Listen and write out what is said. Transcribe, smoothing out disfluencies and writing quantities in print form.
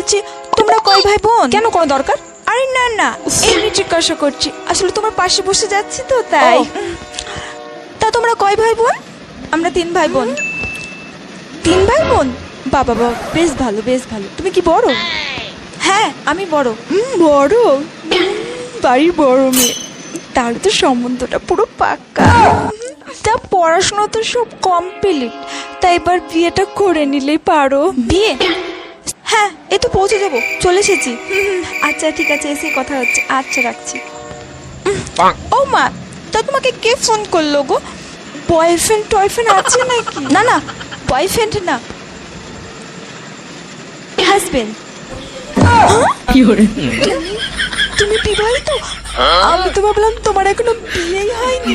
বলছি তোমরা কয় ভাই বোন? কেন, কোনো দরকার? আরে না না, এমনি জিজ্ঞাসা করছি, আসলে তোমার পাশে বসে যাচ্ছি তো তাই। ও। তা তোমরা কয় ভাই বোন? আমরা 3 ভাই বোন। 3 ভাই বোন? বাবা বাবা, বেশ ভালো বেশ ভালো। তুমি কি বড়? হ্যাঁ আমি বড়। বড়? বাড়ির বড় মেয়ে, তাহলে তো সম্বন্ধটা পুরো পাক্কা। তা পড়াশোনা তো সব কমপ্লিট, তাই এবার বিয়েটা করে নিলেই পারো। বিয়ে? হ্যাঁ, এই তো পৌঁছে যাবো, চলে এসেছি। আচ্ছা ঠিক আছে, এসে কথা হচ্ছে। আচ্ছা রাখছি। ও মা, তা তোমাকে কে ফোন করলো গো? বয়ফ্রেন্ড টয়ফ্রেন্ড আছে নাকি? না না, বয়ফ্রেন্ড না, হাজবেন্ড। তুমি বিবাহিত? আমি তো ভাবলাম তোমার এখনো বিয়েই হয়নি।